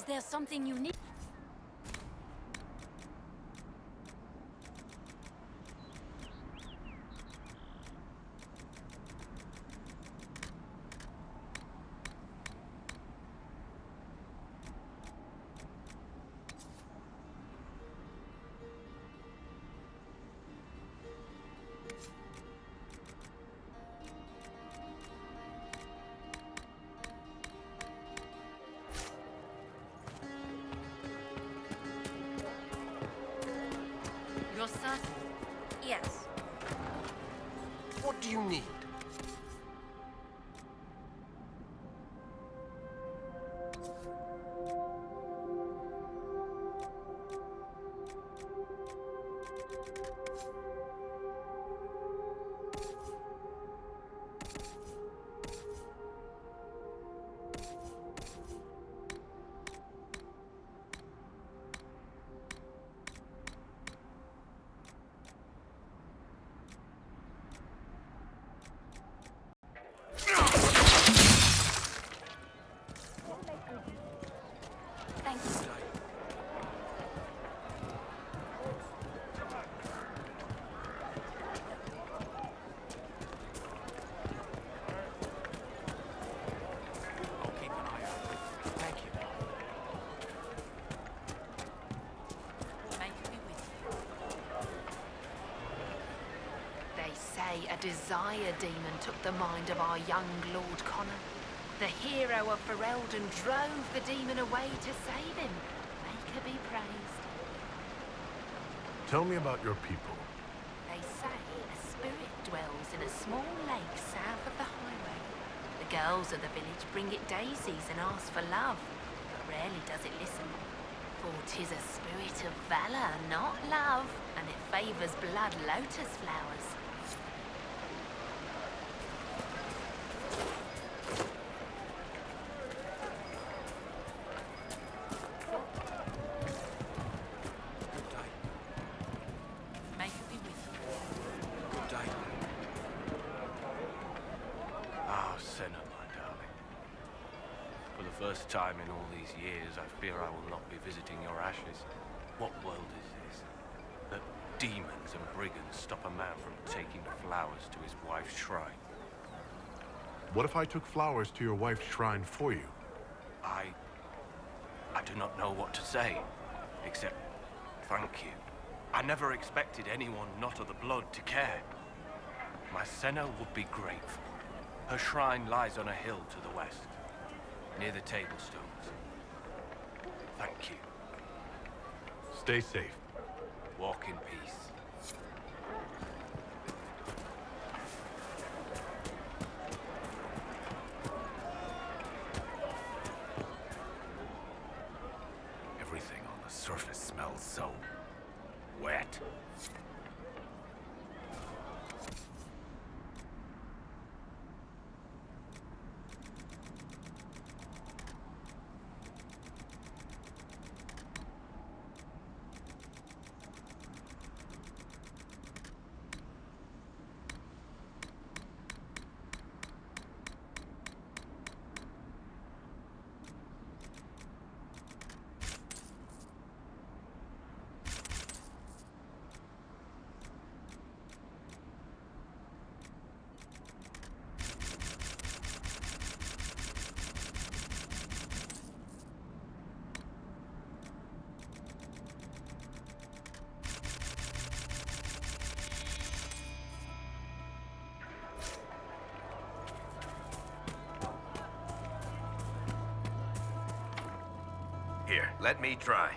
there something you need? Your son? Yes. What do you need? Thank you. I'll keep an eye out. Thank you. May it be with you. They say a desire demon took the mind of our young Lord Connor. The hero of Ferelden drove the demon away to save him. Maker be praised. Tell me about your people. They say a spirit dwells in a small lake south of the highway. The girls of the village bring it daisies and ask for love, but rarely does it listen. For 'tis a spirit of valor, not love, and it favors blood lotus flowers. Good day. May it be with you. Good day. Ah, Senna, my darling. For the first time in all these years, I fear I will not be visiting your ashes. What world is this? That demons and brigands stop a man from taking flowers to his wife's shrine. What if I took flowers to your wife's shrine for you? I do not know what to say, except thank you. I never expected anyone not of the blood to care. My Senna would be grateful. Her shrine lies on a hill to the west, near the tablstones. Thank you. Stay safe. Walk in peace. Everything on the surface smells so wet. Here, let me try.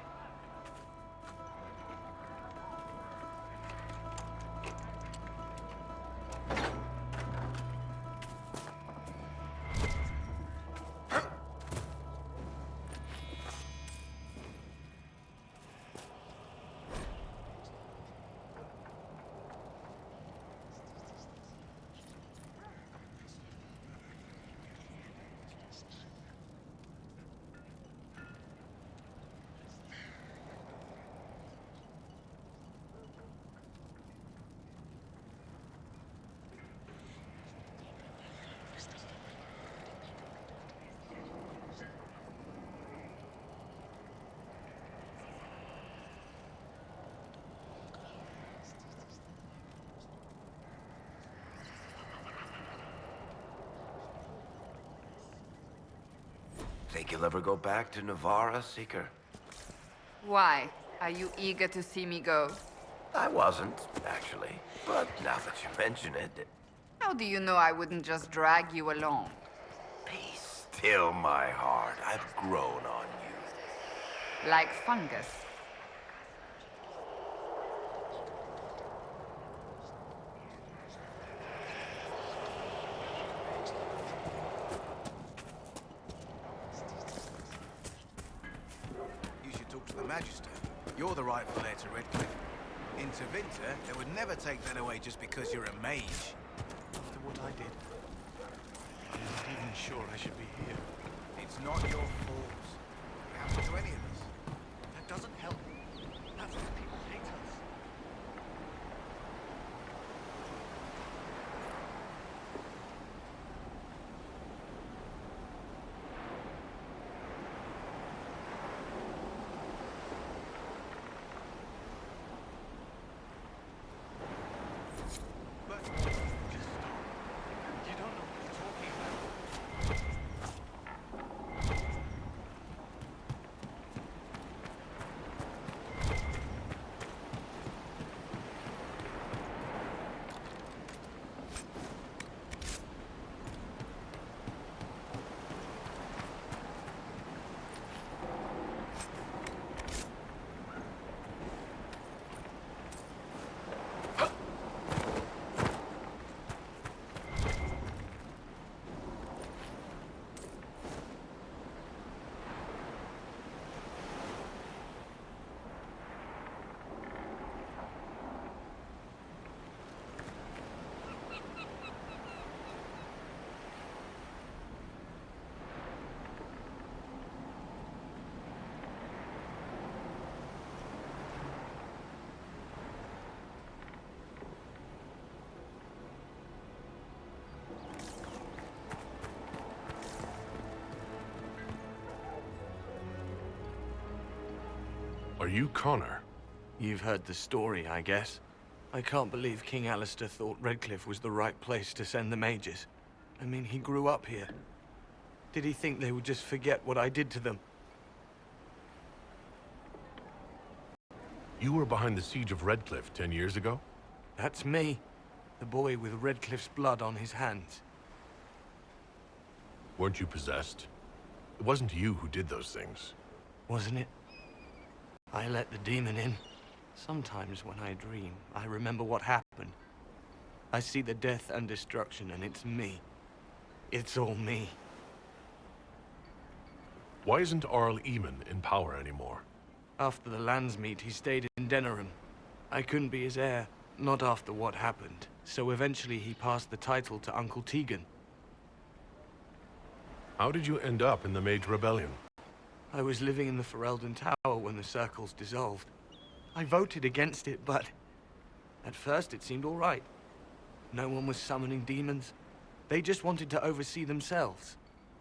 Think you'll ever go back to Navarra, Seeker? Why? Are you eager to see me go? I wasn't, actually. But now that you mention it... How do you know I wouldn't just drag you along? Be still, my heart. I've grown on you. Like fungus. You should talk to the Magister. You're the rightful heir to Redcliffe. In Tevinter, they would never take that away just because you're a mage. After what I did, I'm not even sure I should be here. It's not your fault. It happened to any of us. That doesn't help. That's why people hate us. But Just stop. You don't know what you're talking about. Are you Connor? You've heard the story, I guess. I can't believe King Alistair thought Redcliffe was the right place to send the mages. I mean, he grew up here. Did he think they would just forget what I did to them? You were behind the siege of Redcliffe 10 years ago? That's me. The boy with Redcliffe's blood on his hands. Weren't you possessed? It wasn't you who did those things. Wasn't it? I let the demon in. Sometimes when I dream, I remember what happened. I see the death and destruction, and it's me. It's all me. Why isn't Arl Eamon in power anymore? After the lands meet, he stayed in Denerim. I couldn't be his heir, not after what happened. So eventually he passed the title to Uncle Tegan. How did you end up in the Mage Rebellion? I was living in the Ferelden Tower when the circles dissolved. I voted against it, but at first it seemed all right. No one was summoning demons. They just wanted to oversee themselves.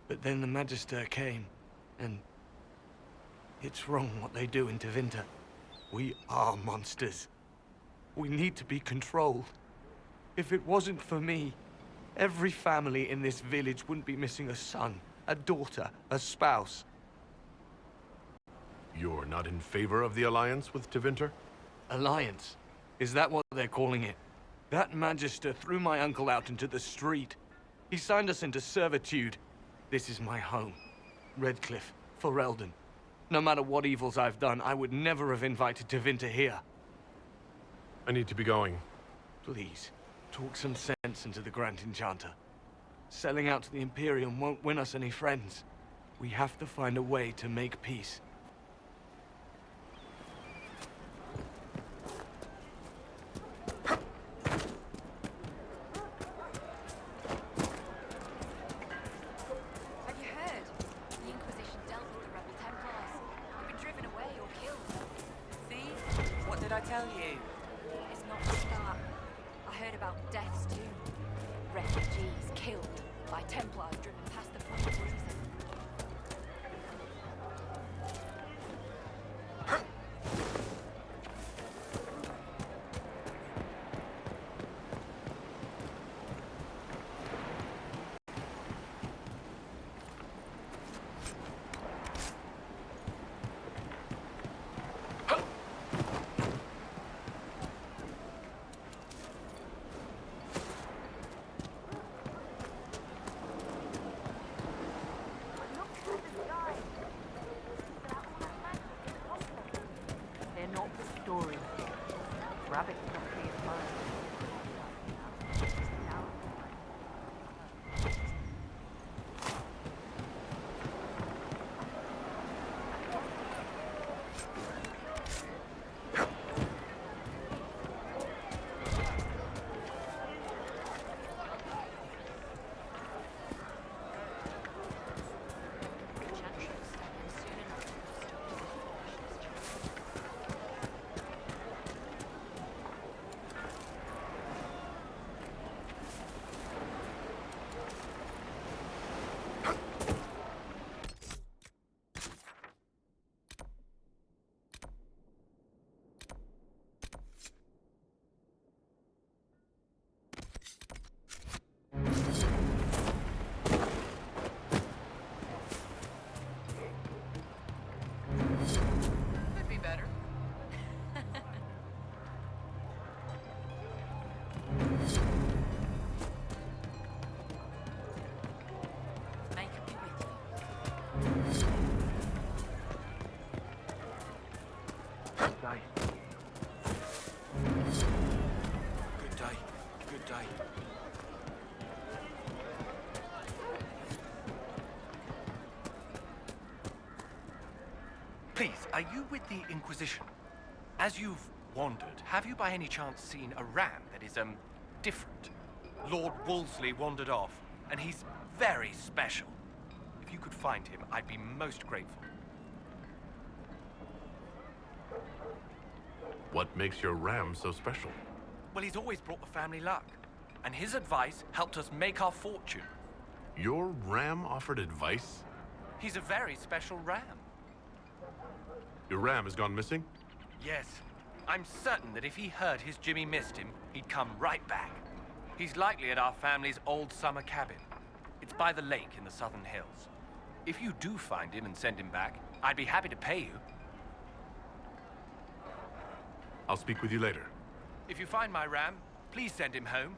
But then the Magister came, and it's wrong what they do in Tevinter. We are monsters. We need to be controlled. If it wasn't for me, every family in this village wouldn't be missing a son, a daughter, a spouse. You're not in favor of the alliance with Tevinter? Alliance? Is that what they're calling it? That Magister threw my uncle out into the street. He signed us into servitude. This is my home. Redcliffe, Ferelden. No matter what evils I've done, I would never have invited Tevinter here. I need to be going. Please, talk some sense into the Grand Enchanter. Selling out to the Imperium won't win us any friends. We have to find a way to make peace. Have you heard? The Inquisition dealt with the rebel Templars. They've been driven away or killed. See? What did I tell you? It's not the start. I heard about deaths too. Refugees killed by Templars driven past the point of reason. Please, are you with the Inquisition? As you've wandered, have you by any chance seen a ram that is, different? Lord Wolseley wandered off, and he's very special. If you could find him, I'd be most grateful. What makes your ram so special? Well, he's always brought the family luck, and his advice helped us make our fortune. Your ram offered advice? He's a very special ram. Your ram has gone missing? Yes. I'm certain that if he heard his Jimmy missed him, he'd come right back. He's likely at our family's old summer cabin. It's by the lake in the southern hills. If you do find him and send him back, I'd be happy to pay you. I'll speak with you later. If you find my ram, please send him home.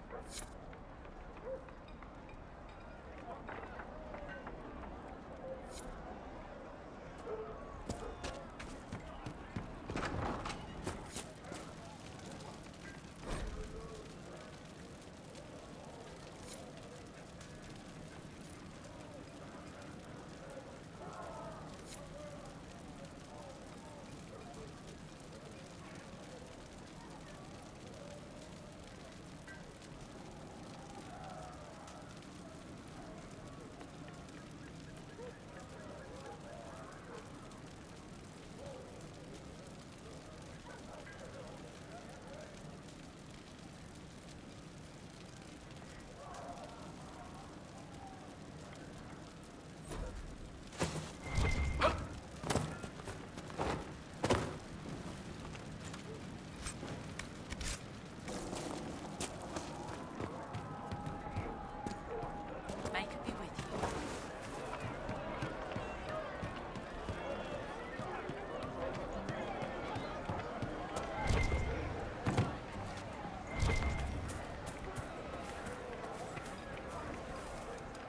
May could be with you.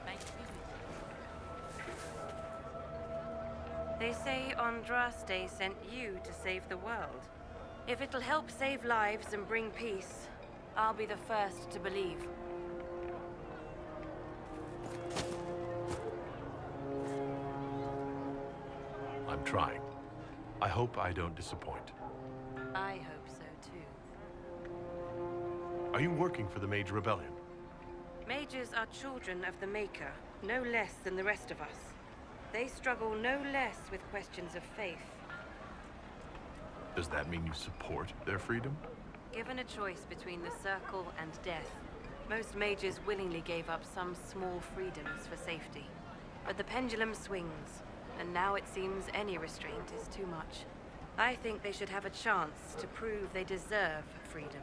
May could be with you. They say Andraste sent you to save the world. If it'll help save lives and bring peace, I'll be the first to believe. I'm trying. I hope I don't disappoint. I hope so too. Are you working for the Mage Rebellion? Mages are children of the Maker, no less than the rest of us. They struggle no less with questions of faith. Does that mean you support their freedom? Given a choice between the Circle and death, most mages willingly gave up some small freedoms for safety. But the pendulum swings, and now it seems any restraint is too much. I think they should have a chance to prove they deserve freedom.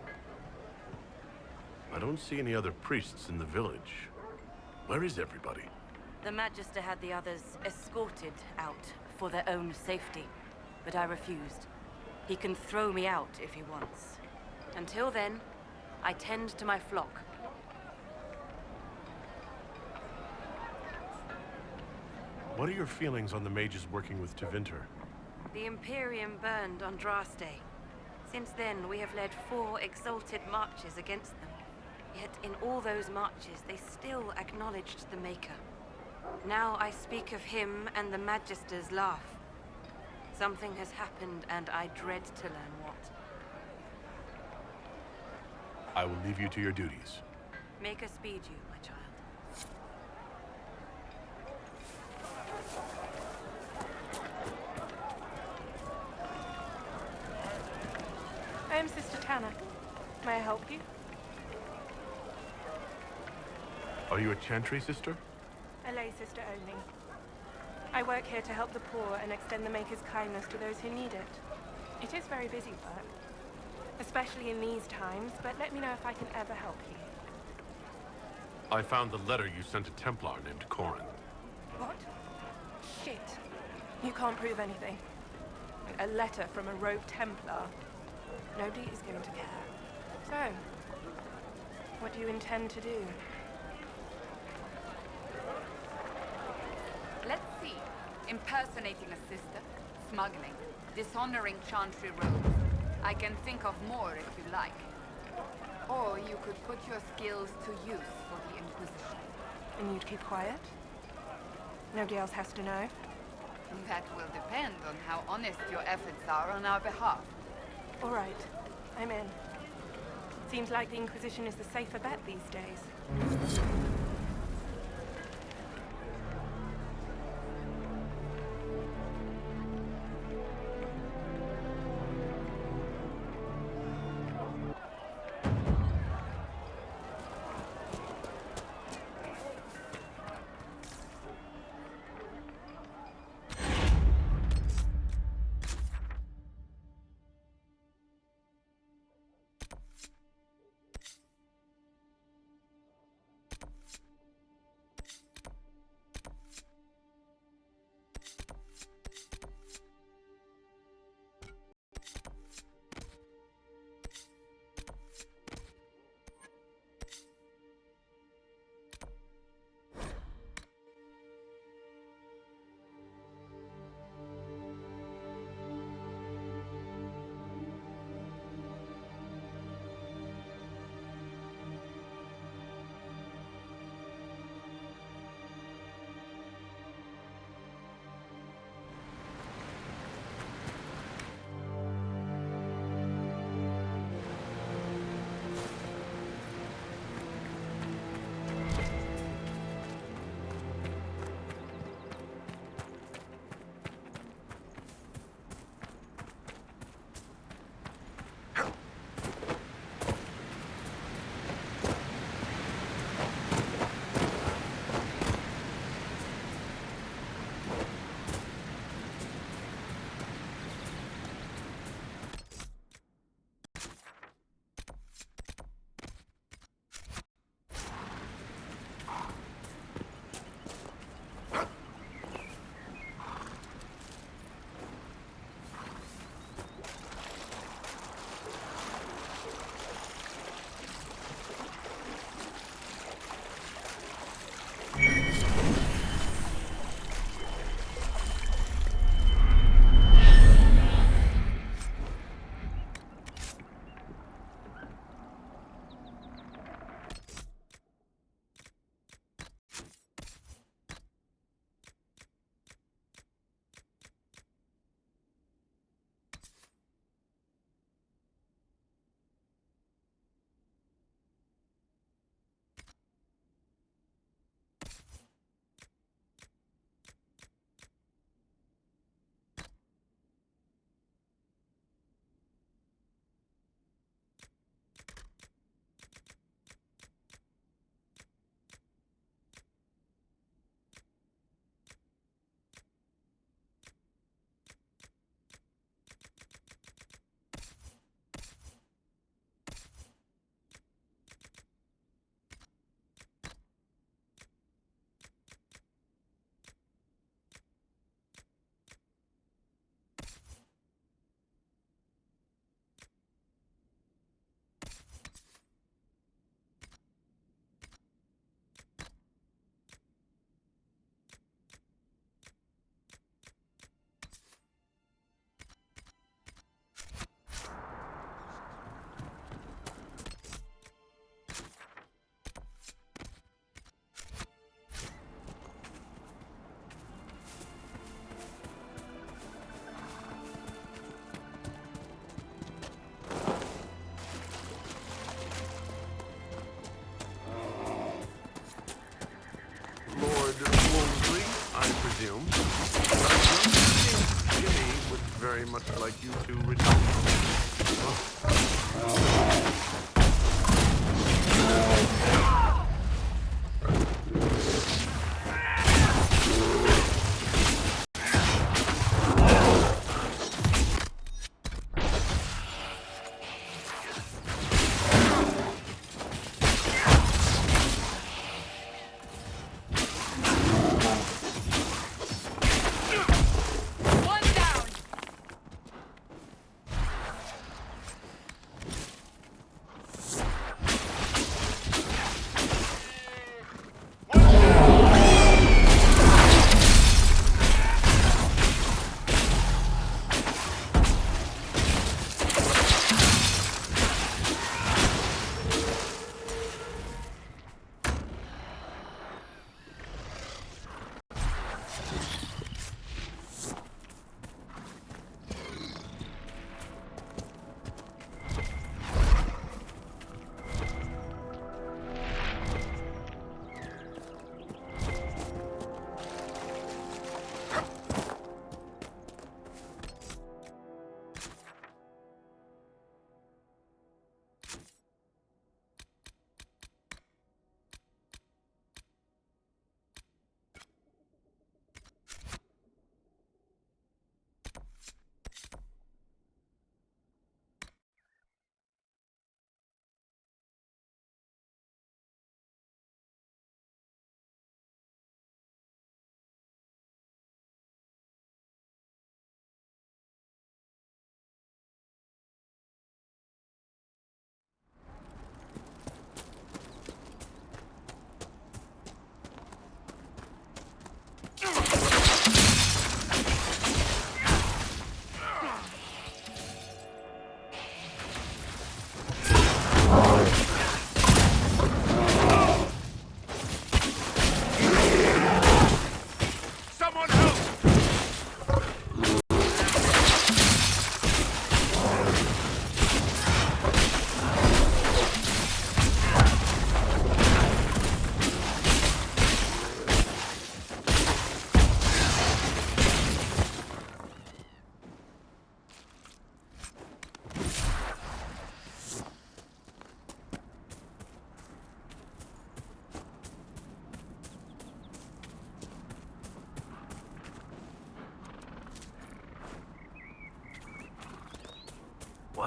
I don't see any other priests in the village. Where is everybody? The Magister had the others escorted out for their own safety, but I refused. He can throw me out if he wants. Until then, I tend to my flock. What are your feelings on the mages working with Tevinter? The Imperium burned Andraste. Since then, we have led 4 exalted marches against them. Yet in all those marches, they still acknowledged the Maker. Now I speak of him and the Magister's laugh. Something has happened, and I dread to learn what. I will leave you to your duties. Maker speed you, my child. I am Sister Tanner. May I help you? Are you a Chantry sister? A lay sister only. I work here to help the poor and extend the Maker's kindness to those who need it. It is very busy work, especially in these times, but let me know if I can ever help you. I found the letter you sent to Templar named Corin. What? Shit. You can't prove anything. A letter from a rogue Templar. Nobody is going to care. So, what do you intend to do? Let's see. Impersonating a sister, smuggling, dishonoring Chantry robes. I can think of more if you like. Or you could put your skills to use for the Inquisition. And you'd keep quiet? Nobody else has to know? That will depend on how honest your efforts are on our behalf. All right, I'm in. Seems like the Inquisition is the safer bet these days. presume. But Jimmy would very much like you to return.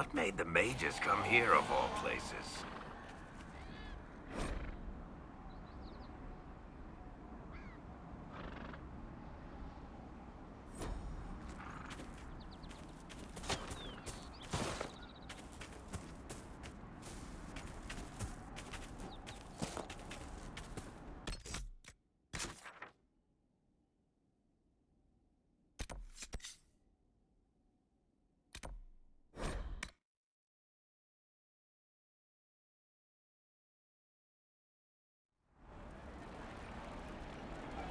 What made the mages come here of all places?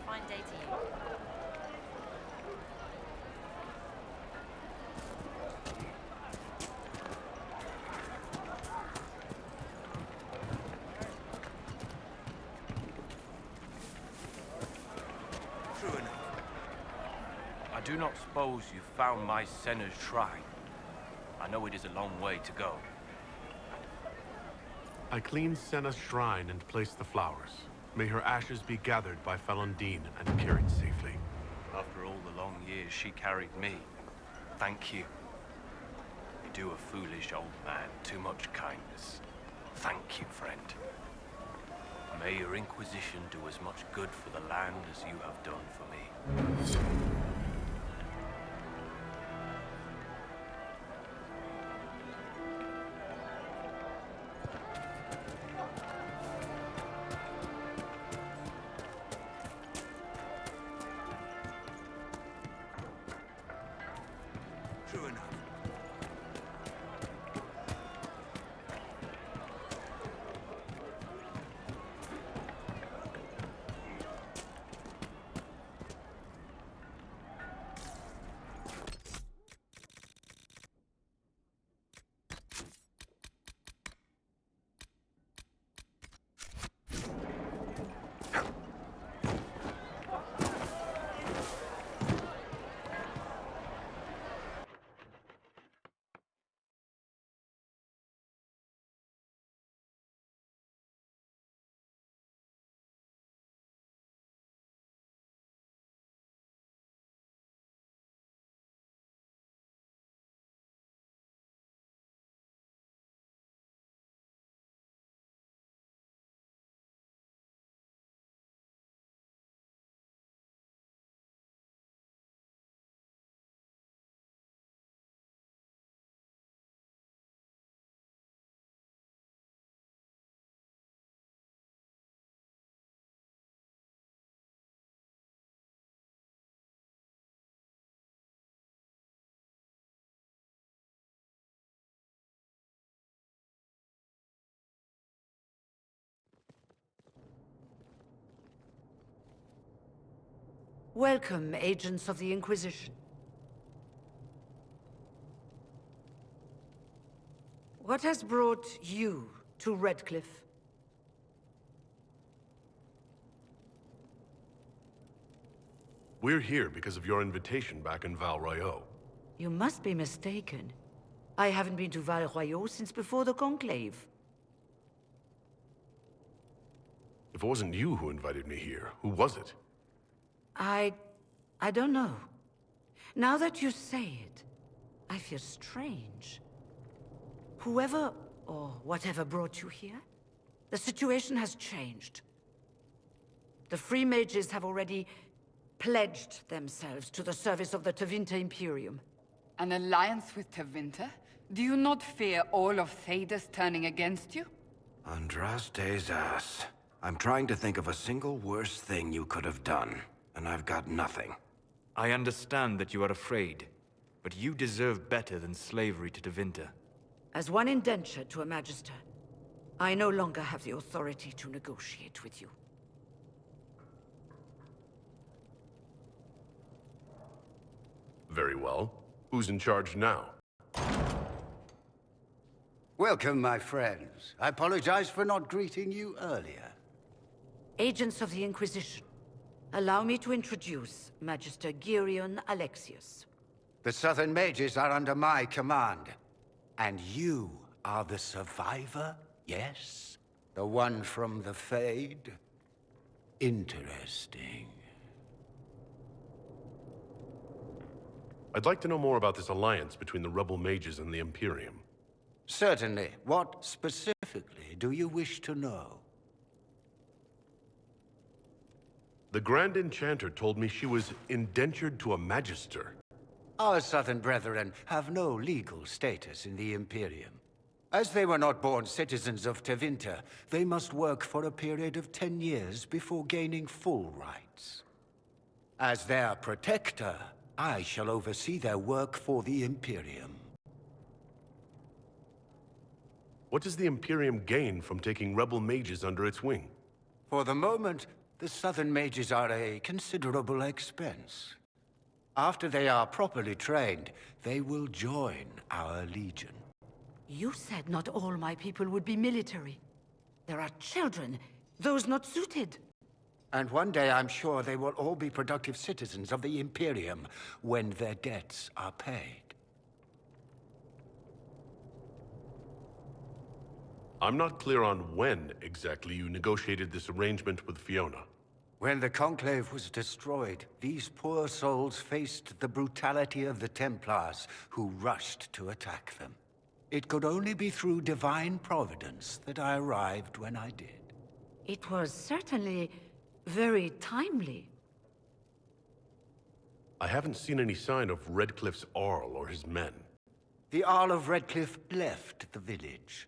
Fine day to you. True enough. I do not suppose you found my Senna's shrine. I know it is a long way to go. I cleaned Senna's shrine and placed the flowers. May her ashes be gathered by Falundine and carried safely. After all the long years she carried me, thank you. You do a foolish old man too much kindness. Thank you, friend. May your Inquisition do as much good for the land as you have done for me. True enough. Welcome, agents of the Inquisition. What has brought you to Redcliffe? We're here because of your invitation back in Val Royeaux. You must be mistaken. I haven't been to Val Royeaux since before the Conclave. If it wasn't you who invited me here, who was it? I don't know. Now that you say it, I feel strange. Whoever or whatever brought you here, the situation has changed. The Free Mages have already pledged themselves to the service of the Tevinter Imperium. An alliance with Tevinter? Do you not fear all of Thedas turning against you? Andraste's ass. I'm trying to think of a single worse thing you could have done, and I've got nothing. I understand that you are afraid, but you deserve better than slavery to Tevinter. As one indentured to a Magister, I no longer have the authority to negotiate with you. Very well. Who's in charge now? Welcome, my friends. I apologize for not greeting you earlier. Agents of the Inquisition, allow me to introduce Magister Girion Alexius. The Southern Mages are under my command. And you are the survivor, yes? The one from the Fade? Interesting. I'd like to know more about this alliance between the rebel mages and the Imperium. Certainly. What specifically do you wish to know? The Grand Enchanter told me she was indentured to a Magister. Our southern brethren have no legal status in the Imperium. As they were not born citizens of Tevinter, they must work for a period of 10 years before gaining full rights. As their protector, I shall oversee their work for the Imperium. What does the Imperium gain from taking rebel mages under its wing? For the moment, the southern mages are a considerable expense. After they are properly trained, they will join our legion. You said not all my people would be military. There are children, those not suited. And one day I'm sure they will all be productive citizens of the Imperium when their debts are paid. I'm not clear on when exactly you negotiated this arrangement with Fiona. When the Conclave was destroyed, these poor souls faced the brutality of the Templars, who rushed to attack them. It could only be through divine providence that I arrived when I did. It was certainly very timely. I haven't seen any sign of Redcliffe's Arl or his men. The Arl of Redcliffe left the village.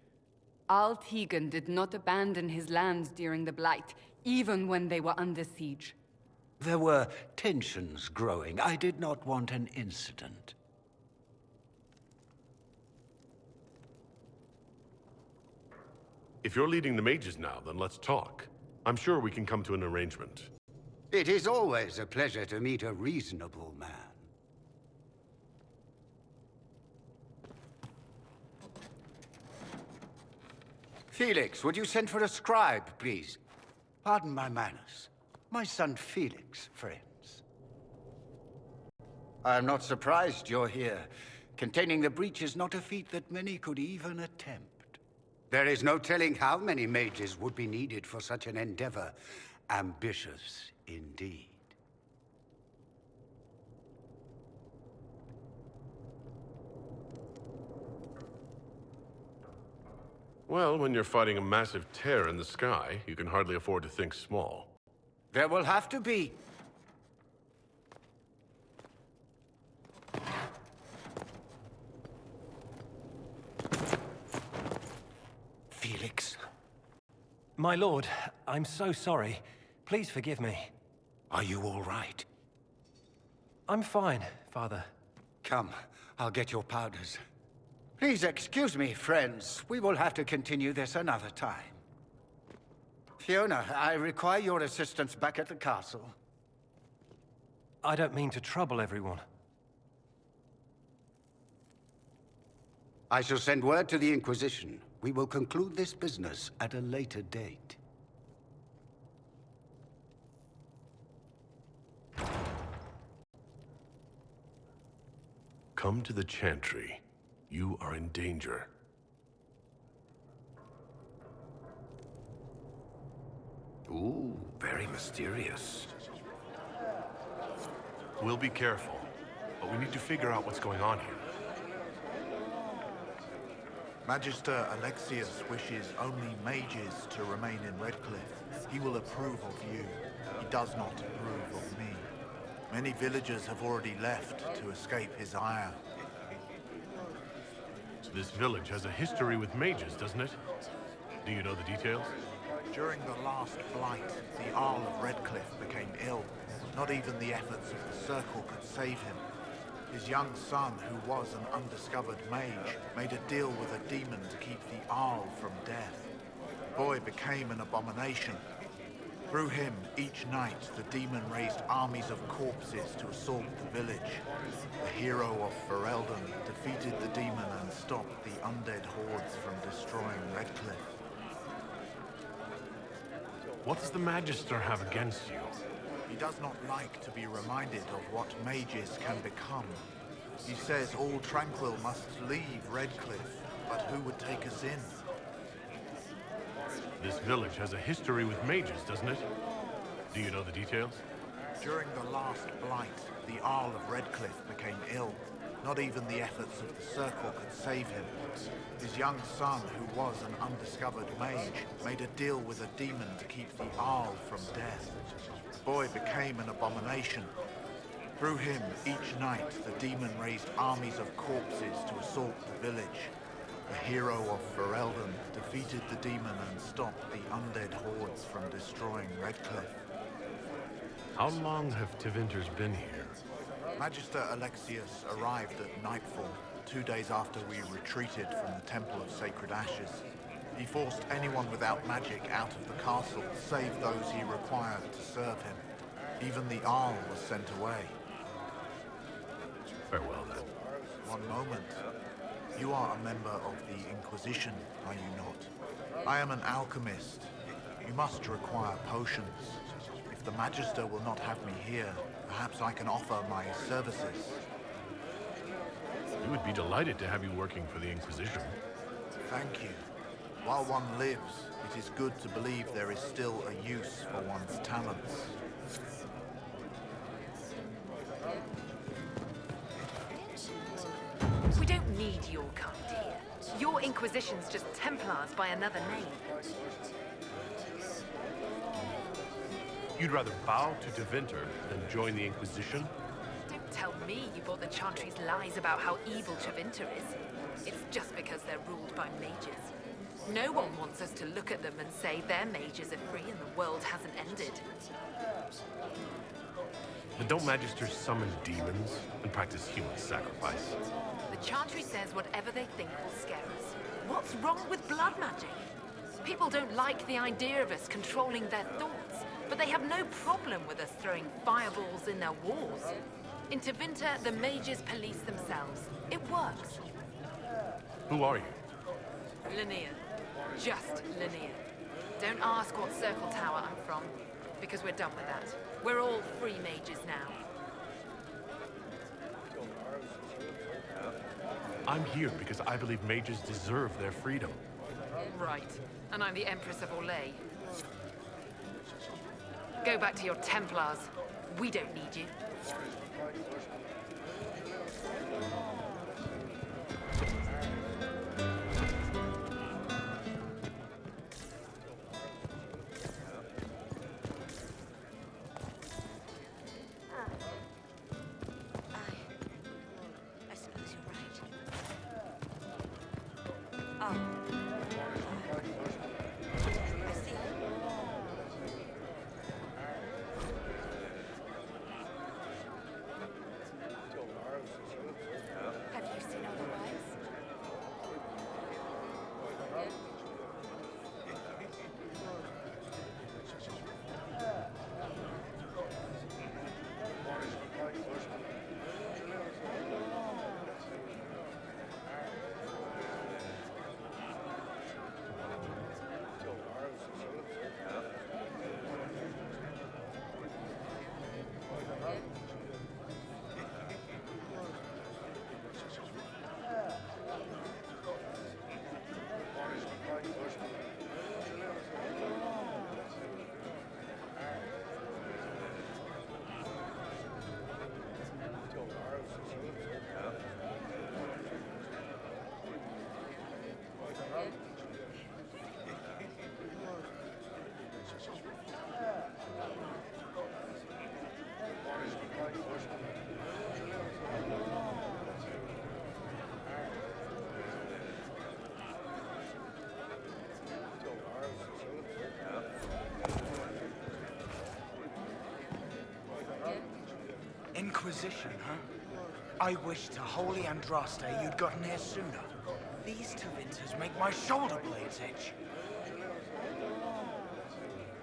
Al Tegan did not abandon his lands during the Blight, even when they were under siege. There were tensions growing. I did not want an incident. If you're leading the mages now, then let's talk. I'm sure we can come to an arrangement. It is always a pleasure to meet a reasonable man. Felix, would you send for a scribe, please? Pardon my manners. My son Felix, friends. I am not surprised you're here. Containing the breach is not a feat that many could even attempt. There is no telling how many mages would be needed for such an endeavor. Ambitious indeed. Well, when you're fighting a massive tear in the sky, you can hardly afford to think small. There will have to be. Felix. My lord, I'm so sorry. Please forgive me. Are you all right? I'm fine, Father. Come, I'll get your powders. Please excuse me, friends. We will have to continue this another time. Fiona, I require your assistance back at the castle. I don't mean to trouble everyone. I shall send word to the Inquisition. We will conclude this business at a later date. Come to the Chantry. You are in danger. Ooh, very mysterious. We'll be careful, but we need to figure out what's going on here. Magister Alexius wishes only mages to remain in Redcliffe. He will approve of you. He does not approve of me. Many villagers have already left to escape his ire. This village has a history with mages, doesn't it? Do you know the details? During the last Blight, the Arl of Redcliffe became ill. Not even the efforts of the Circle could save him. His young son, who was an undiscovered mage, made a deal with a demon to keep the Arl from death. The boy became an abomination. Through him, each night, the demon raised armies of corpses to assault the village. The hero of Ferelden defeated the demon and stopped the undead hordes from destroying Redcliffe. What does the Magister have against you? He does not like to be reminded of what mages can become. He says all Tranquil must leave Redcliffe, but who would take us in? This village has a history with mages, doesn't it? Do you know the details? During the last Blight, the Arl of Redcliffe became ill. Not even the efforts of the Circle could save him. His young son, who was an undiscovered mage, made a deal with a demon to keep the Arl from death. The boy became an abomination. Through him, each night, the demon raised armies of corpses to assault the village. The hero of Ferelden defeated the demon and stopped the undead hordes from destroying Redcliffe. How long have Tevinters been here? Magister Alexius arrived at nightfall, 2 days after we retreated from the Temple of Sacred Ashes. He forced anyone without magic out of the castle, save those he required to serve him. Even the Arl was sent away. Farewell, then. One moment. You are a member of the Inquisition, are you not? I am an alchemist. You must require potions. If the Magister will not have me here, perhaps I can offer my services. We would be delighted to have you working for the Inquisition. Thank you. While one lives, it is good to believe there is still a use for one's talents. We don't need your kind here. Your Inquisition's just Templars by another name. You'd rather bow to Tevinter than join the Inquisition? Don't tell me you bought the Chantry's lies about how evil Tevinter is. It's just because they're ruled by mages. No one wants us to look at them and say their mages are free and the world hasn't ended. But don't Magisters summon demons and practice human sacrifice? The Chantry says whatever they think will scare us. What's wrong with blood magic? People don't like the idea of us controlling their thoughts, but they have no problem with us throwing fireballs in their wars. In Tevinter, the mages police themselves. It works. Who are you? Linnea. Just Linnea. Don't ask what Circle Tower I'm from, because we're done with that. We're all free mages now. I'm here because I believe mages deserve their freedom. Right. And I'm the Empress of Orlais. Go back to your Templars. We don't need you. I suppose you're right. Oh. I see. Have you seen otherwise? Inquisition, huh? I wish to Holy Andraste you'd gotten here sooner. These Tevinters make my shoulder blades itch.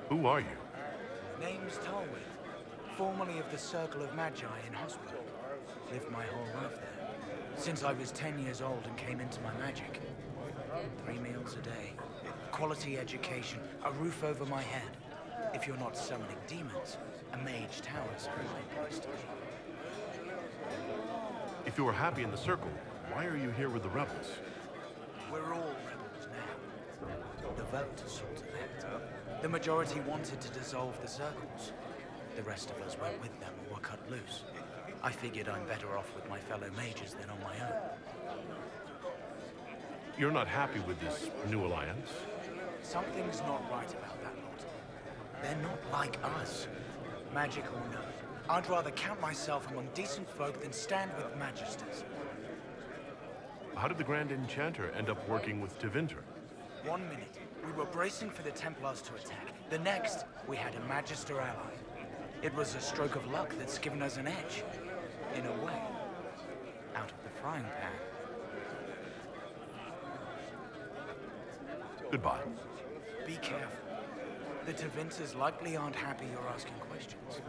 Who are you? Name's Talwyn, formerly of the Circle of Magi in hospital. Lived my whole life there, since I was 10 years old and came into my magic. 3 meals a day, quality education, a roof over my head. If you're not summoning demons, a mage tower's a fine place to be. If you were happy in the Circle, why are you here with the rebels? We're all rebels now. The vote sorted that. The majority wanted to dissolve the circles. The rest of us went with them or were cut loose. I figured I'm better off with my fellow mages than on my own. You're not happy with this new alliance? Something's not right about that lot. They're not like us. Magic or no, I'd rather count myself among decent folk than stand with magisters. How did the Grand Enchanter end up working with Tevinter? 1 minute, we were bracing for the Templars to attack. The next, we had a Magister ally. It was a stroke of luck that's given us an edge. In a way. Out of the frying pan. Goodbye. Be careful. The Tevinters likely aren't happy you're asking questions.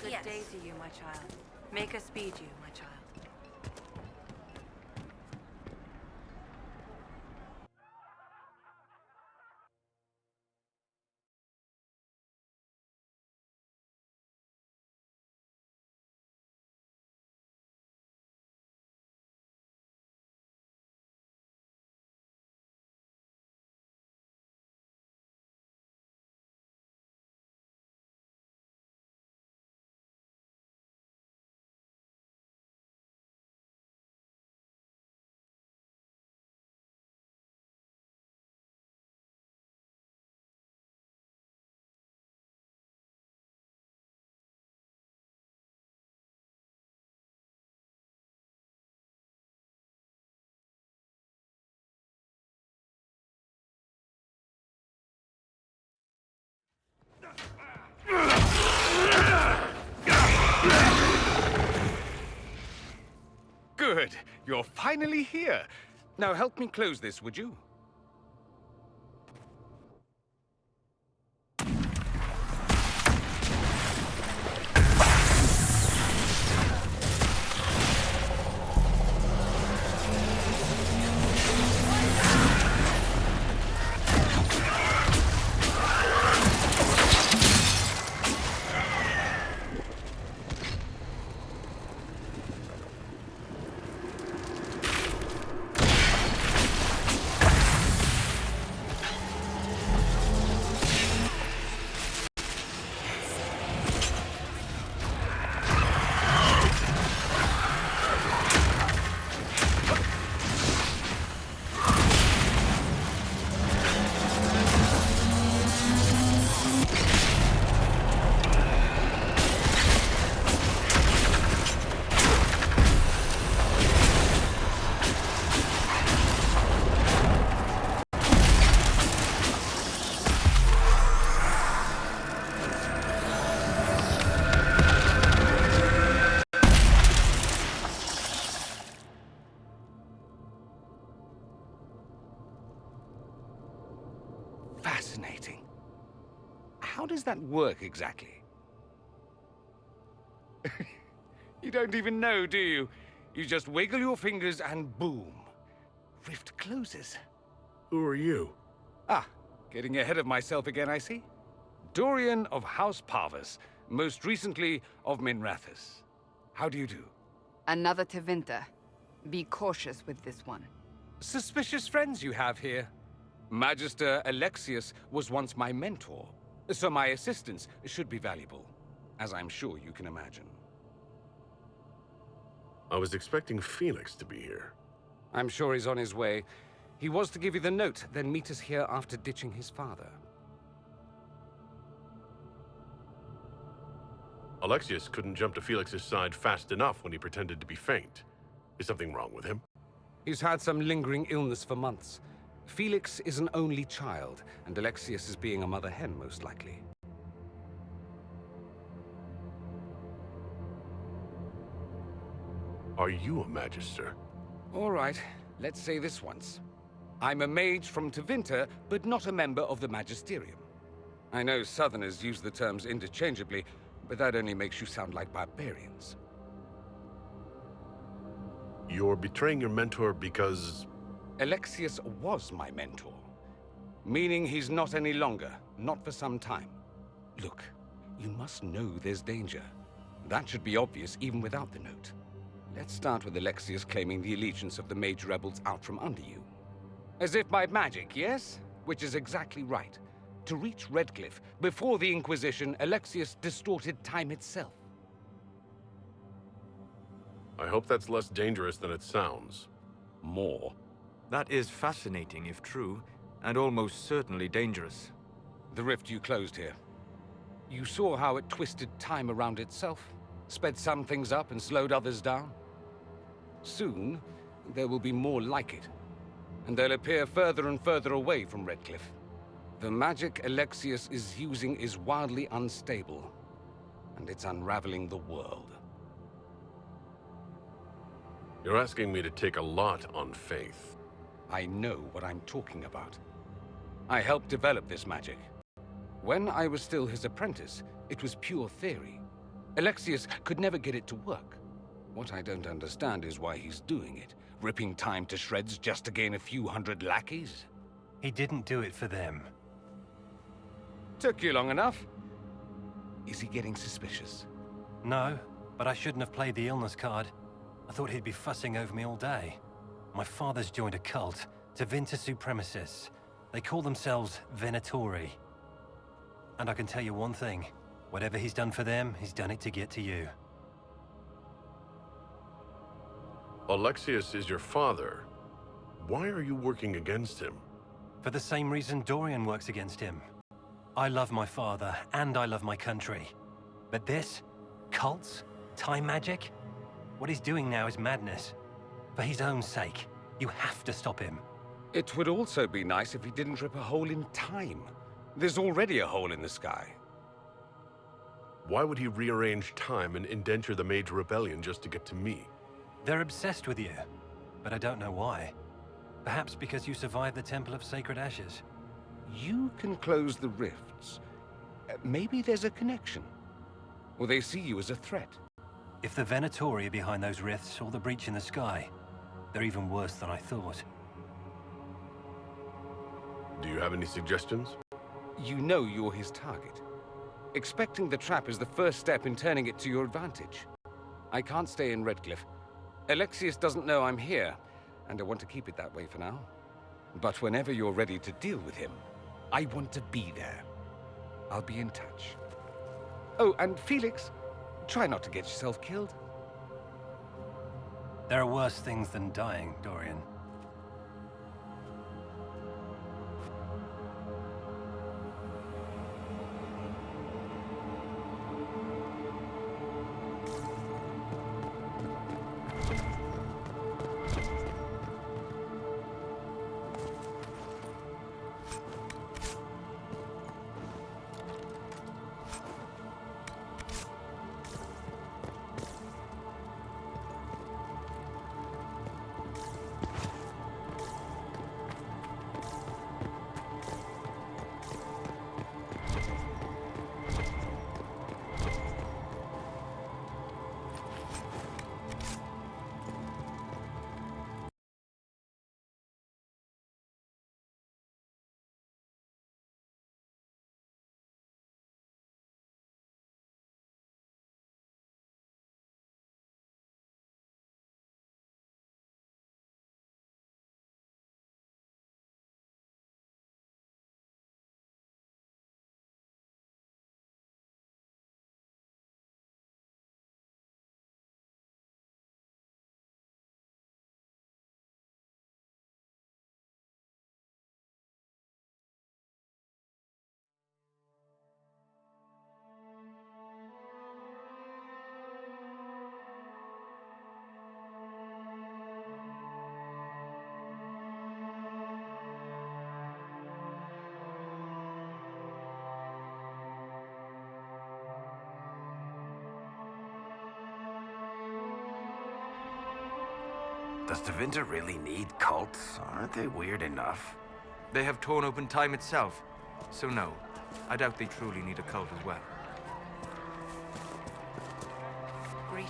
Good day to you, my child. Make us speed you, my child. Good. You're finally here. Now help me close this, would you? Fascinating. How does that work exactly? You don't even know, do you? You just wiggle your fingers and boom. Rift closes. Who are you? Ah, getting ahead of myself again, I see. Dorian of House Parvus, most recently of Minrathous. How do you do? Another Tevinter. Be cautious with this one. Suspicious friends you have here. Magister Alexius was once my mentor, so my assistance should be valuable, as I'm sure you can imagine. I was expecting Felix to be here. I'm sure he's on his way. He was to give you the note, then meet us here after ditching his father. Alexius couldn't jump to Felix's side fast enough when he pretended to be faint. Is something wrong with him? He's had some lingering illness for months. Felix is an only child, and Alexius is being a mother hen, most likely. Are you a Magister? All right, let's say this once. I'm a mage from Tevinter, but not a member of the Magisterium. I know Southerners use the terms interchangeably, but that only makes you sound like barbarians. You're betraying your mentor because... Alexius was my mentor, meaning he's not any longer, not for some time. Look, you must know there's danger. That should be obvious even without the note. Let's start with Alexius claiming the allegiance of the mage rebels out from under you. As if by magic, yes? Which is exactly right. To reach Redcliffe, before the Inquisition, Alexius distorted time itself. I hope that's less dangerous than it sounds. More. That is fascinating if true, and almost certainly dangerous. The rift you closed here. You saw how it twisted time around itself, sped some things up and slowed others down. Soon, there will be more like it, and they'll appear further and further away from Redcliffe. The magic Alexius is using is wildly unstable, and it's unraveling the world. You're asking me to take a lot on faith. I know what I'm talking about. I helped develop this magic. When I was still his apprentice, it was pure theory. Alexius could never get it to work. What I don't understand is why he's doing it, ripping time to shreds just to gain a few hundred lackeys. He didn't do it for them. Took you long enough. Is he getting suspicious? No, but I shouldn't have played the illness card. I thought he'd be fussing over me all day. My father's joined a cult, Tevinter Supremacists. They call themselves Venatori. And I can tell you one thing. Whatever he's done for them, he's done it to get to you. Alexius is your father. Why are you working against him? For the same reason Dorian works against him. I love my father, and I love my country. But this? Cults? Time magic? What he's doing now is madness. For his own sake, you have to stop him. It would also be nice if he didn't rip a hole in time. There's already a hole in the sky. Why would he rearrange time and indenture the Mage Rebellion just to get to me? They're obsessed with you, but I don't know why. Perhaps because you survived the Temple of Sacred Ashes. You can close the rifts. Maybe there's a connection. Or they see you as a threat. If the Venatori are behind those rifts or the breach in the sky, they're even worse than I thought. Do you have any suggestions? You know you're his target. Expecting the trap is the first step in turning it to your advantage. I can't stay in Redcliffe. Alexius doesn't know I'm here, and I want to keep it that way for now. But whenever you're ready to deal with him, I want to be there. I'll be in touch. Oh, and Felix, try not to get yourself killed. There are worse things than dying, Dorian. Does Tevinter really need cults? Aren't they weird enough? They have torn open time itself. So no, I doubt they truly need a cult as well. Great.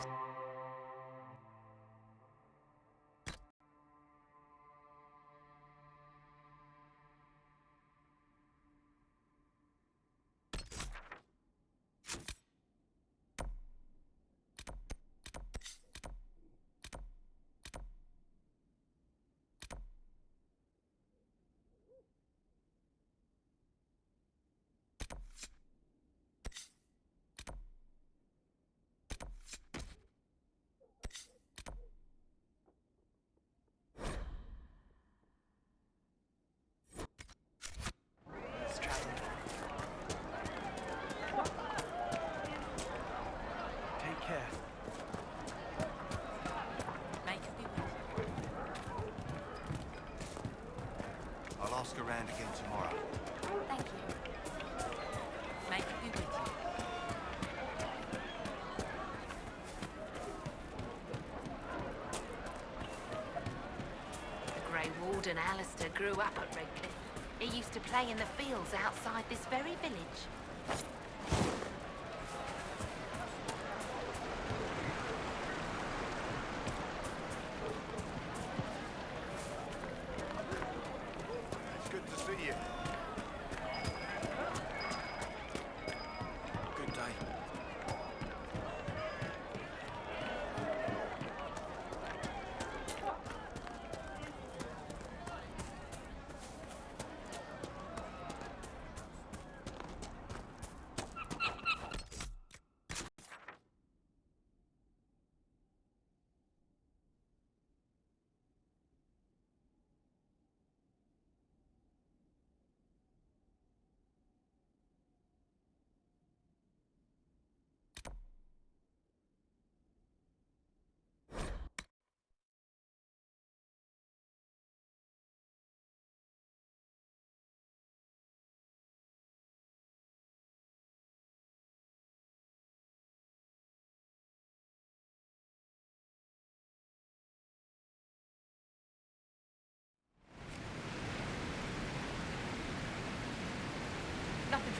Take care. I'll ask around again tomorrow. Thank you. Make it be with you. The Grey Warden Alistair grew up at Redcliffe. He used to play in the fields outside this very village. It's good to see you. Good day.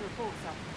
to report, sir.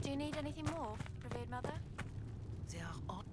Do you need anything more, revered mother? There are